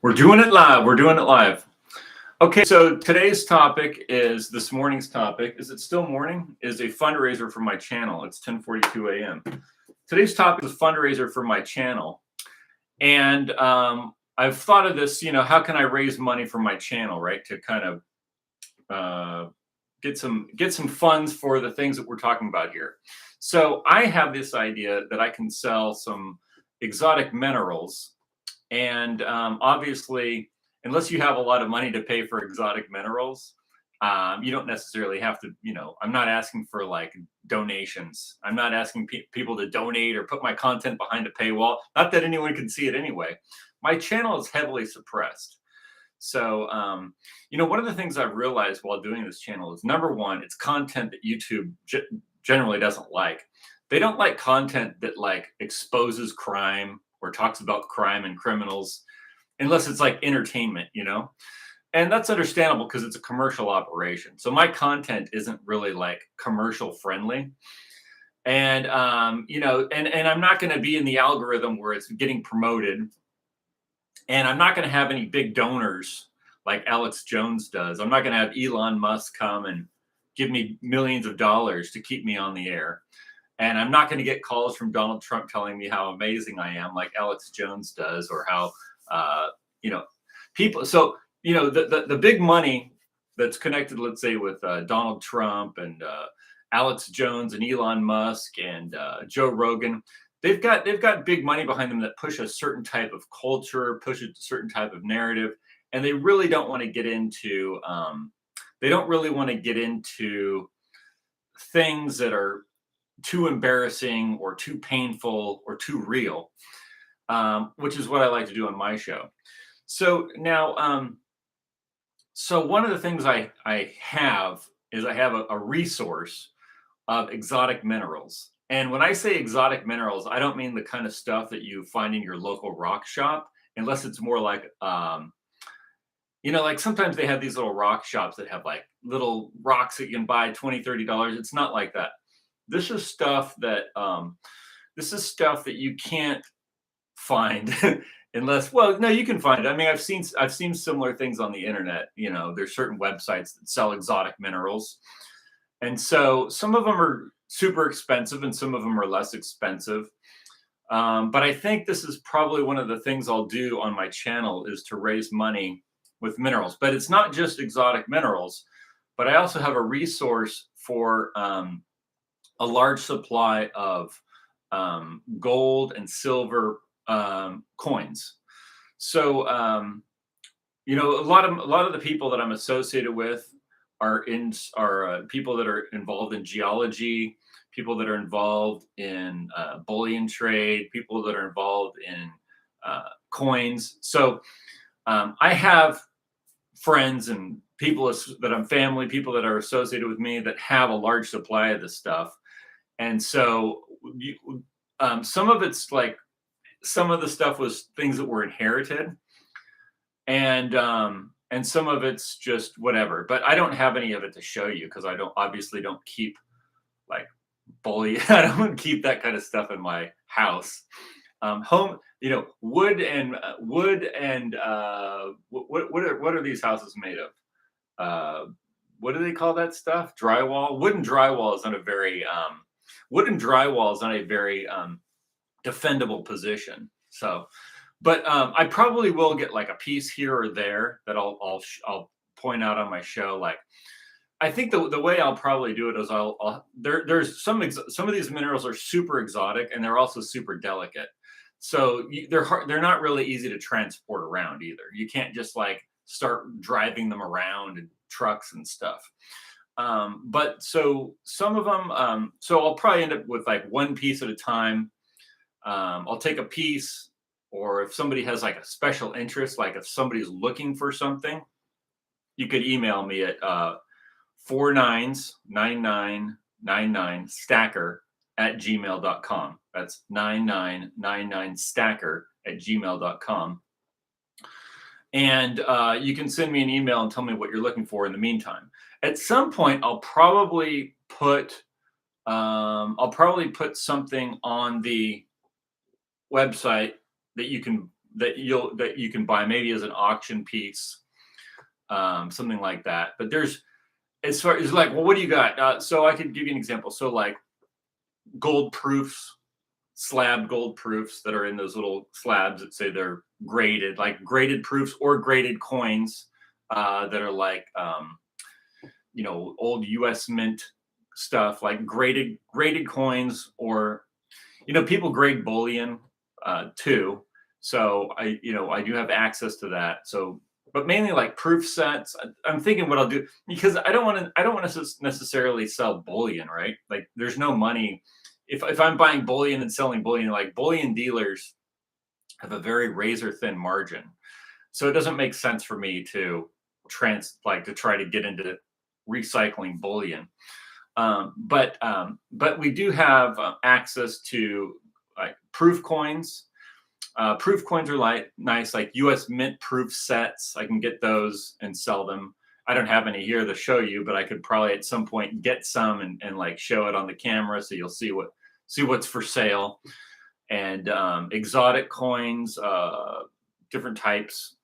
We're doing it live. We're doing it live. Okay, so today's topic is this morning's topic. Is it still morning? Is a fundraiser for my channel. It's 10:42 a.m. Today's topic is a fundraiser for my channel, and I've thought of this. How can I raise money for my channel, right? To kind of get some funds for the things that we're talking about here. So I have this idea that I can sell some exotic minerals. And obviously, unless you have a lot of money to pay for exotic minerals, you don't necessarily have to, I'm not asking for like donations. I'm not asking people to donate or put my content behind a paywall. Not that anyone can see it anyway. My channel is heavily suppressed. So, one of the things I've realized while doing this channel is, number one, it's content that YouTube generally doesn't like. They don't like content that like exposes crime or talks about crime and criminals, unless it's like entertainment, and that's understandable because it's a commercial operation. So my content isn't really like commercial friendly. And, and I'm not going to be in the algorithm where it's getting promoted. And I'm not going to have any big donors like Alex Jones does. I'm not going to have Elon Musk come and give me millions of dollars to keep me on the air. And I'm not going to get calls from Donald Trump telling me how amazing I am, like Alex Jones does, or how, people. So, the big money that's connected, let's say, with Donald Trump and Alex Jones and Elon Musk and Joe Rogan, they've got big money behind them that push a certain type of culture, push a certain type of narrative, and they really don't want to get into. They don't really want to get into things that are too embarrassing or too painful or too real, which is what I like to do on my show. So now, so one of the things I have is I have a resource of exotic minerals. And when I say exotic minerals, I don't mean the kind of stuff that you find in your local rock shop, unless it's more like, like sometimes they have these little rock shops that have like little rocks that you can buy $20, $30. It's not like that. This is stuff that you can't find unless, well, no, you can find it. I mean, I've seen similar things on the internet. There's certain websites that sell exotic minerals, and so some of them are super expensive and some of them are less expensive. But I think this is probably one of the things I'll do on my channel is to raise money with minerals. But it's not just exotic minerals, but I also have a resource for a large supply of gold and silver coins. So, a lot of the people that I'm associated with are people that are involved in geology, people that are involved in bullion trade, people that are involved in coins. So, I have friends and people that I'm family, people that are associated with me that have a large supply of this stuff. And so some of it's like, some of the stuff was things that were inherited, and some of it's just whatever. But I don't have any of it to show you because I obviously don't keep like bullion. I don't keep that kind of stuff in my house. Wood and what are these houses made of? What do they call that stuff? Drywall. Wooden drywall is not a very defendable position. So, but I probably will get like a piece here or there that I'll point out on my show. Like, I think the way I'll probably do it is there's some of these minerals are super exotic and they're also super delicate. So they're not really easy to transport around either. You can't just like start driving them around in trucks and stuff. But so some of them, so I'll probably end up with like one piece at a time. I'll take a piece, or if somebody has like a special interest, like if somebody's looking for something, you could email me at 499999stacker@gmail.com. That's 9999stacker@gmail.com. And you can send me an email and tell me what you're looking for in the meantime. At some point, I'll probably put something on the website that you can that you can buy maybe as an auction piece, something like that. But there's as far as like, well, what do you got? So I could give you an example. So like gold proofs, slab gold proofs that are in those little slabs that say they're graded, like graded proofs or graded coins that are like old U.S. Mint stuff, like graded coins, or people grade bullion too. So I do have access to that. So, but mainly like proof sets. I'm thinking what I'll do, because I don't want to necessarily sell bullion, right? Like there's no money if I'm buying bullion and selling bullion. Like bullion dealers have a very razor thin margin, so it doesn't make sense for me to to try to get into recycling bullion. But we do have access to like proof coins. Proof coins are like nice, like U.S. Mint proof sets. I can get those and sell them. I don't have any here to show you, but I could probably at some point get some and like show it on the camera, so you'll see what's for sale. And exotic coins, different types.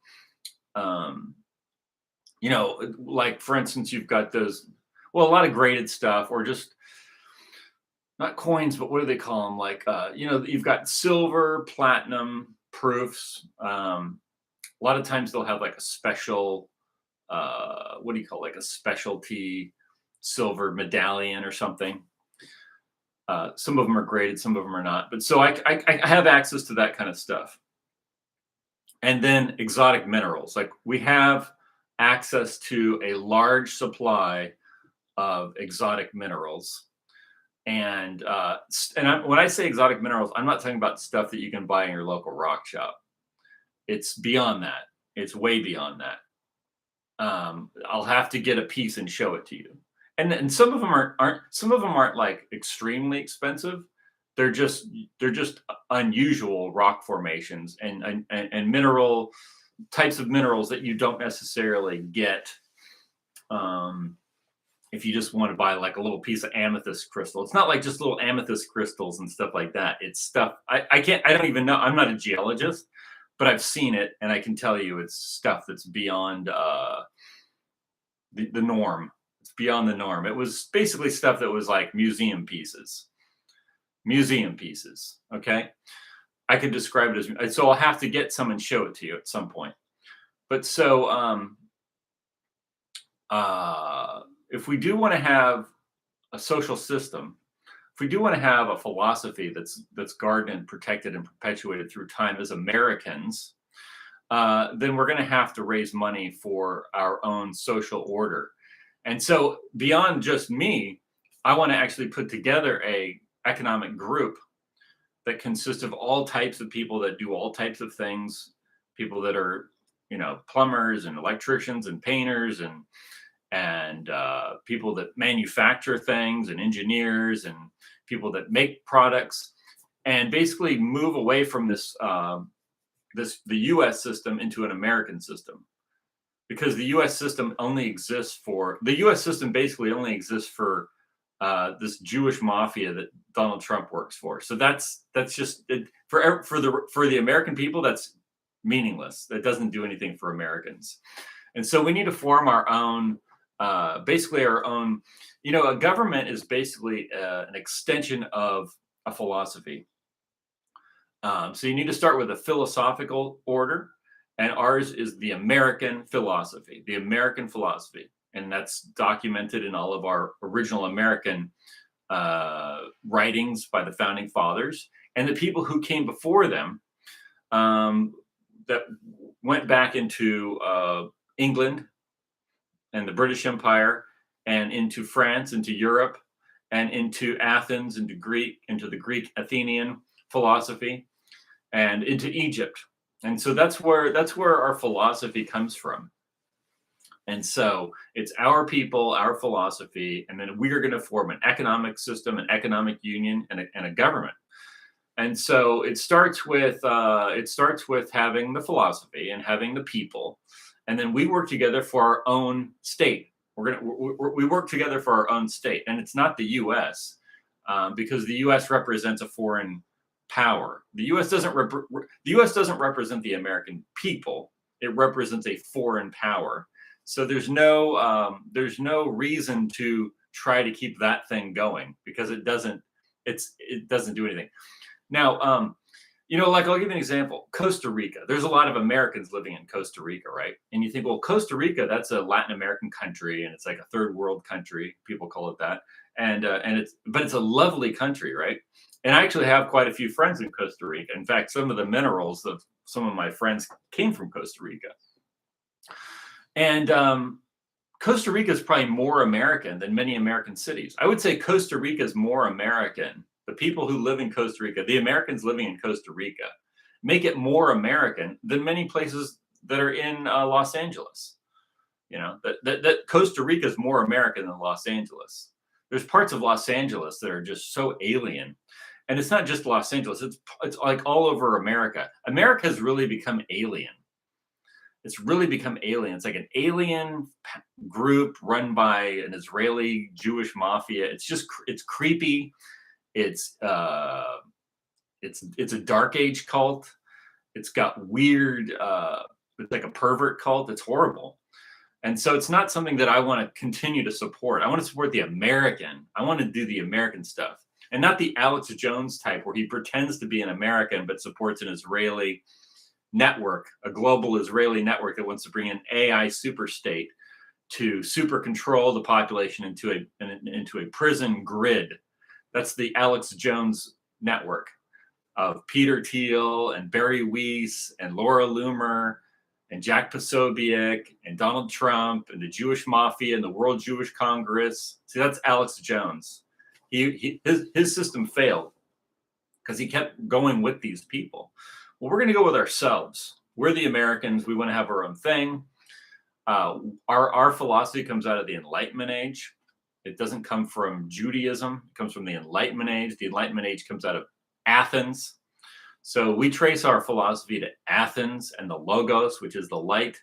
Like for instance, you've got those. Well, a lot of graded stuff, or just not coins, but what do they call them? Like, you've got silver, platinum proofs. A lot of times they'll have like a special, what do you call, like a specialty silver medallion or something. Some of them are graded, some of them are not. But so I have access to that kind of stuff. And then exotic minerals. Like we have access to a large supply of exotic minerals. And when I say exotic minerals, I'm not talking about stuff that you can buy in your local rock shop. It's beyond that. It's way beyond that. I'll have to get a piece and show it to you. And some of them aren't like extremely expensive. They're just unusual rock formations and mineral types of minerals that you don't necessarily get. If you just want to buy like a little piece of amethyst crystal. It's not like just little amethyst crystals and stuff like that. It's stuff I don't even know. I'm not a geologist, but I've seen it and I can tell you it's stuff that's beyond the norm. It's beyond the norm. It was basically stuff that was like museum pieces. Okay. I could describe it as, so I'll have to get some and show it to you at some point. But so if we do want to have a social system, if we do want to have a philosophy that's guarded and protected and perpetuated through time as Americans, then we're going to have to raise money for our own social order. And so beyond just me, I want to actually put together a economic group that consists of all types of people that do all types of things, people that are, plumbers and electricians and painters and people that manufacture things and engineers and people that make products, and basically move away from the U.S. system into an American system, because the U.S. system basically only exists for this Jewish mafia that Donald Trump works for. So that's just for the American people. That's meaningless. That doesn't do anything for Americans. And so we need to form our own. Basically our own, a government is basically an extension of a philosophy. So you need to start with a philosophical order, and ours is the American philosophy, and that's documented in all of our original American writings by the founding fathers and the people who came before them, that went back into England and the British Empire, and into France, into Europe, and into Athens, into the Greek Athenian philosophy, and into Egypt. And so that's where our philosophy comes from. And so it's our people, our philosophy, and then we are going to form an economic system, an economic union, and a government. And so it starts with having the philosophy and having the people. And then we work together for our own state. We work together for our own state, and it's not the U.S. Because the U.S. represents a foreign power. The U.S. doesn't represent the American people. It represents a foreign power. So there's no reason to try to keep that thing going because it doesn't do anything. Now, like I'll give you an example. Costa Rica. There's a lot of Americans living in Costa Rica, right? And you think, well, Costa Rica, that's a Latin American country, and it's like a third world country. People call it that, and it's a lovely country, right? And I actually have quite a few friends in Costa Rica. In fact, some of the minerals of some of my friends came from Costa Rica. And Costa Rica is probably more American than many American cities. I would say Costa Rica is more American. The people who live in Costa Rica, the Americans living in Costa Rica, make it more American than many places that are in Los Angeles. That Costa Rica is more American than Los Angeles. There's parts of Los Angeles that are just so alien. And it's not just Los Angeles. It's like all over America. America has really become alien. It's really become alien. It's like an alien group run by an Israeli Jewish mafia. It's creepy. It's a dark age cult. It's got weird. It's like a pervert cult. It's horrible. And so it's not something that I want to continue to support. I want to support the American. I want to do the American stuff and not the Alex Jones type where he pretends to be an American but supports an Israeli network, a global Israeli network that wants to bring an AI super state to super control the population into a prison grid. That's the Alex Jones network of Peter Thiel and Barry Weiss and Laura Loomer and Jack Posobiec and Donald Trump and the Jewish Mafia and the World Jewish Congress. See, that's Alex Jones. His system failed because he kept going with these people. Well, we're going to go with ourselves. We're the Americans. We want to have our own thing. Our philosophy comes out of the Enlightenment age. It doesn't come from Judaism. It comes from the Enlightenment age. The Enlightenment age comes out of Athens. So we trace our philosophy to Athens and the Logos, which is the light.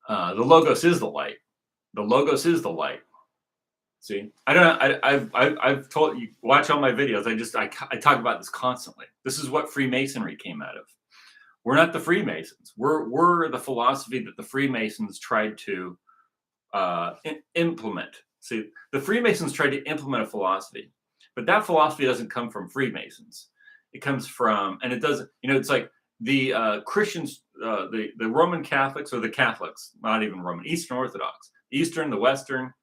The Logos is the light. The Logos is the light. See, I don't know. I've told you, watch all my videos. I talk about this constantly. This is what Freemasonry came out of. We're not the Freemasons. We're the philosophy that the Freemasons tried to implement. See, the Freemasons tried to implement a philosophy, but that philosophy doesn't come from Freemasons. It comes from, and it doesn't. It's like the Christians, the Roman Catholics or the Catholics, not even Roman, Eastern Orthodox, Eastern, the Western.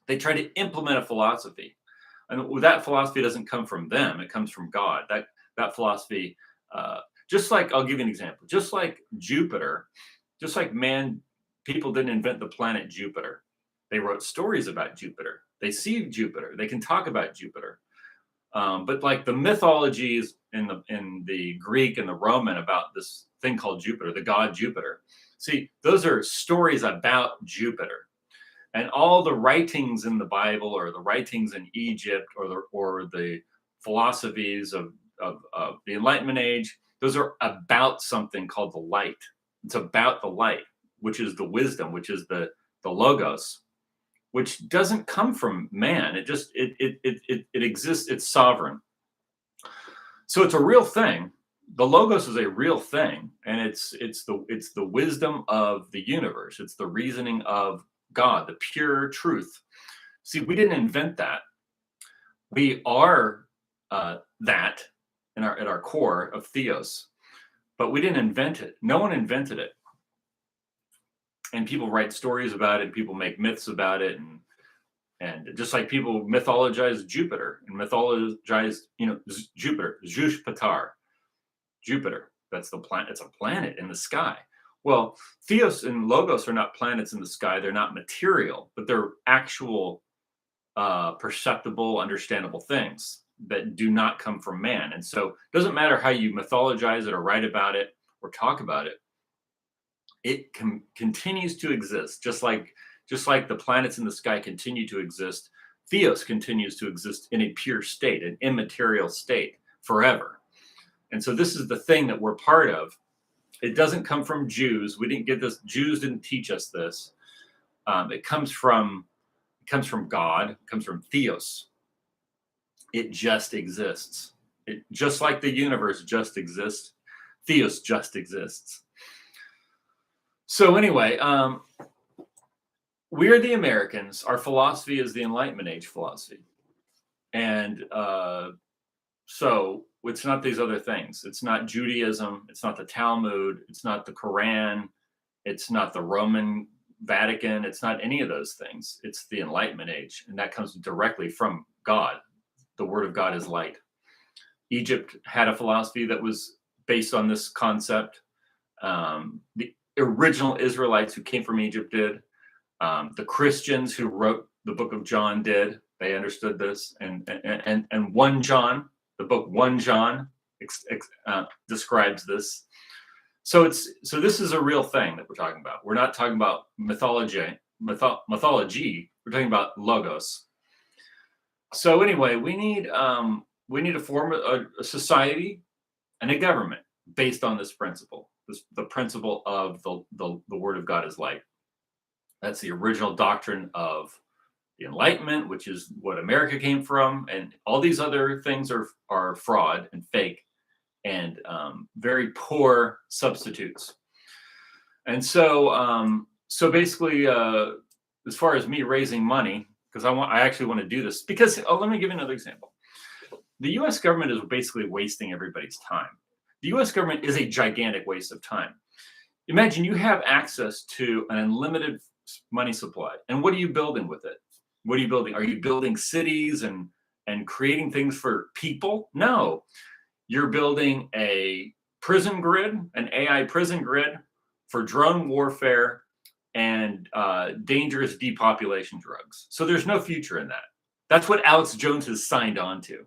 They try to implement a philosophy, and that philosophy doesn't come from them. It comes from God. That philosophy, just like, I'll give you an example. Just like Jupiter, just like people didn't invent the planet Jupiter. They wrote stories about Jupiter. They see Jupiter. They can talk about Jupiter. But like the mythologies in the Greek and the Roman about this thing called Jupiter, the god Jupiter. See, those are stories about Jupiter. And all the writings in the Bible or the writings in Egypt or the philosophies of the Enlightenment age, those are about something called the light. It's about the light, which is the wisdom, which is the Logos, which doesn't come from man. It just it exists. It's sovereign. So it's a real thing. The Logos is a real thing, and it's the wisdom of the universe. It's the reasoning of God, the pure truth. See, we didn't invent that. We are that at our core of Theos, but we didn't invent it. No one invented it. And people write stories about it. People make myths about it, and just like people mythologize Jupiter and mythologize, Jupiter, Jush Patar, Jupiter. That's the planet. It's a planet in the sky. Well, Theos and Logos are not planets in the sky. They're not material, but they're actual, perceptible, understandable things that do not come from man. And so it doesn't matter how you mythologize it or write about it or talk about it. It continues to exist, just like the planets in the sky continue to exist. Theos continues to exist in a pure state, an immaterial state, forever. And so this is the thing that we're part of. It doesn't come from Jews. We didn't get this. Jews didn't teach us this. It comes from God. It comes from Theos. It just exists. Just like the universe just exists, Theos just exists. So anyway, we're the Americans. Our philosophy is the Enlightenment age philosophy. And so it's not these other things. It's not Judaism. It's not the Talmud. It's not the Quran. It's not the Roman Vatican. It's not any of those things. It's the Enlightenment age. And that comes directly from God. The word of God is light. Egypt had a philosophy that was based on this concept. The original Israelites who came from Egypt did. The Christians who wrote the book of John did. They understood this. And 1 John, the book 1 John describes this. So this is a real thing that we're talking about. We're not talking about mythology. We're talking about logos. So anyway, we need to form a society and a government based on this principle. The principle of the word of God is light. That's the original doctrine of the Enlightenment, which is what America came from, and all these other things are fraud and fake and very poor substitutes. And so basically, as far as me raising money, because I actually want to do this, because let me give you another example. The U.S. government is basically wasting everybody's time. The U.S. government is a gigantic waste of time. Imagine you have access to an unlimited money supply, and what are you building with it? What are you building? Are you building cities and creating things for people? No, you're building a prison grid, an AI prison grid for drone warfare and dangerous depopulation drugs. So there's no future in that. That's what Alex Jones has signed on to.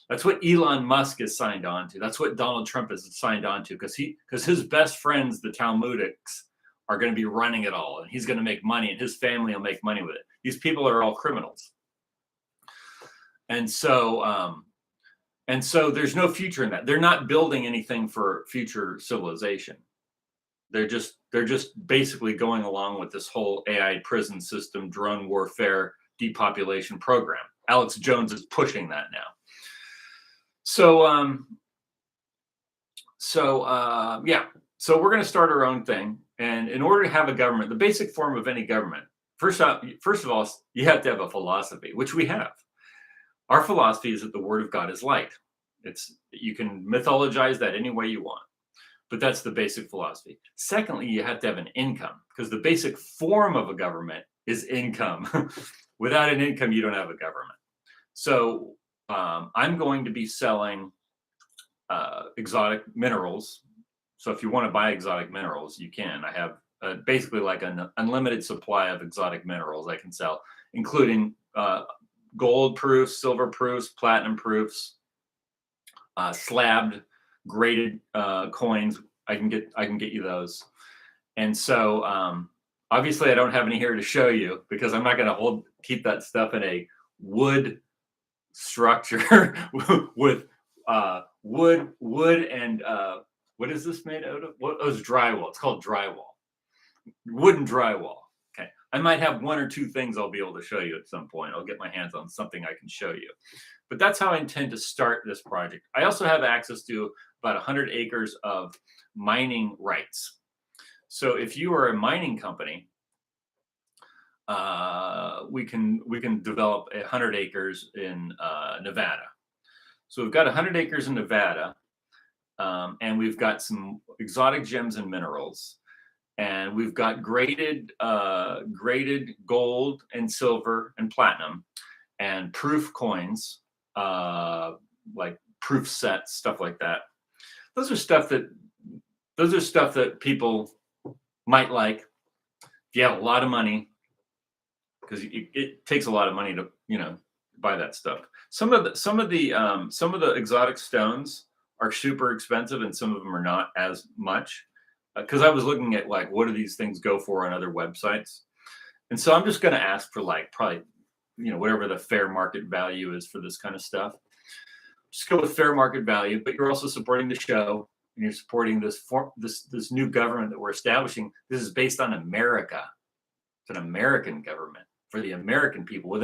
That's what Elon Musk has signed on to. That's what Donald Trump has signed on to, because his best friends, the Talmudics, are going to be running it all, and he's going to make money, and his family will make money with it. These people are all criminals, and so there's no future in that. They're not building anything for future civilization. They're just basically going along with this whole AI prison system, drone warfare, depopulation program. Alex Jones is pushing that now. So we're going to start our own thing. And in order to have a government, the basic form of any government, first of all, you have to have a philosophy, which we have. Our philosophy is that the word of God is light. You can mythologize that any way you want, but that's the basic philosophy. Secondly, you have to have an income, because the basic form of a government is income. Without an income, you don't have a government. So I'm going to be selling exotic minerals. So if you want to buy exotic minerals, you can. I have basically like an unlimited supply of exotic minerals I can sell, including gold proofs, silver proofs, platinum proofs, slabbed, graded coins. I can get you those. And so obviously I don't have any here to show you, because I'm not going to keep that stuff in a wood structure with wood and what is this made out of? What is drywall? It's called drywall. Wooden drywall. Okay. I might have one or two things I'll be able to show you at some point. I'll get my hands on something I can show you. But that's how I intend to start this project. I also have access to about 100 acres of mining rights. So if you are a mining company, we can develop 100 acres in Nevada. So we've got 100 acres in Nevada, and we've got some exotic gems and minerals, and we've got graded gold and silver and platinum, and proof coins, like proof sets, stuff like that. Those are stuff that people might like if you have a lot of money, because it takes a lot of money to buy that stuff. Some of the exotic stones are super expensive, and some of them are not as much. Because I was looking at like, what do these things go for on other websites, and so I'm just going to ask for like probably whatever the fair market value is for this kind of stuff. Just go with fair market value, but you're also supporting the show, and you're supporting this new government that we're establishing. This is based on America. It's an American government for the American people.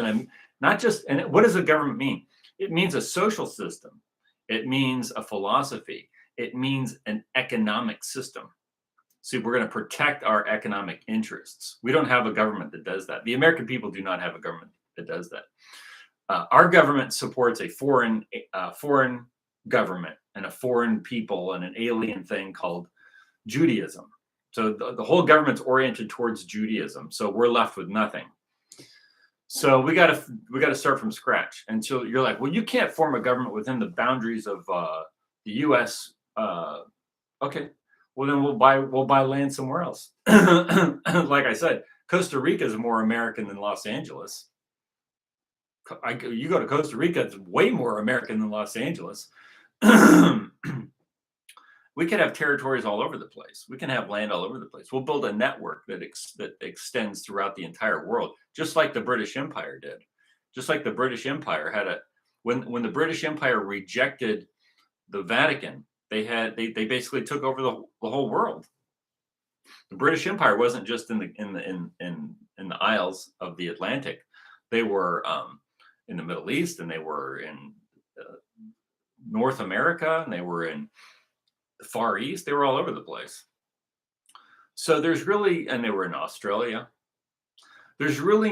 Not just, and what does a government mean? It means a social system. It means a philosophy. It means an economic system. See, we're going to protect our economic interests. We don't have a government that does that. The American people do not have a government that does that. Our government supports a foreign government and a foreign people and an alien thing called Judaism. So the whole government's oriented towards Judaism. So we're left with nothing. So we got to start from scratch. And so you're like, well, you can't form a government within the boundaries of the U.S. Okay, well then we'll buy land somewhere else. Like I said, Costa Rica is more American than Los Angeles. You go to Costa Rica, it's way more American than Los Angeles. We could have territories all over the place. We can have land all over the place. We'll build a network that extends throughout the entire world, just like the British Empire did. Just like the British Empire had when the British Empire rejected the Vatican, they basically took over the whole world. The British Empire wasn't just in the Isles of the Atlantic. They were in the Middle East, and they were in North America, and they were in the Far East. They were all over the place. So and they were in Australia. There's really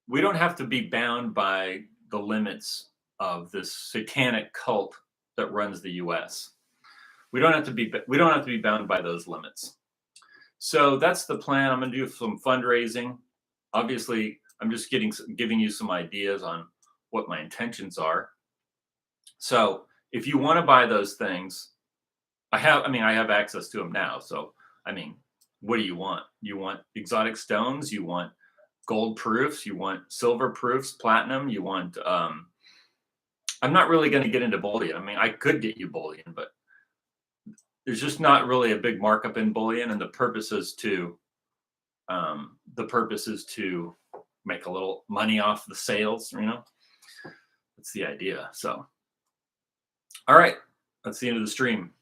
we don't have to be bound by the limits of this satanic cult that runs the U.S. We don't have to be bound by those limits. So that's the plan. I'm going to do some fundraising. Obviously, I'm just giving you some ideas on what my intentions are. So if you want to buy those things, I have access to them now. So, what do you want? You want exotic stones? You want gold proofs? You want silver proofs, platinum? You want, I'm not really going to get into bullion. I could get you bullion, but there's just not really a big markup in bullion. And the purpose is to make a little money off the sales, That's the idea. So, all right, that's the end of the stream.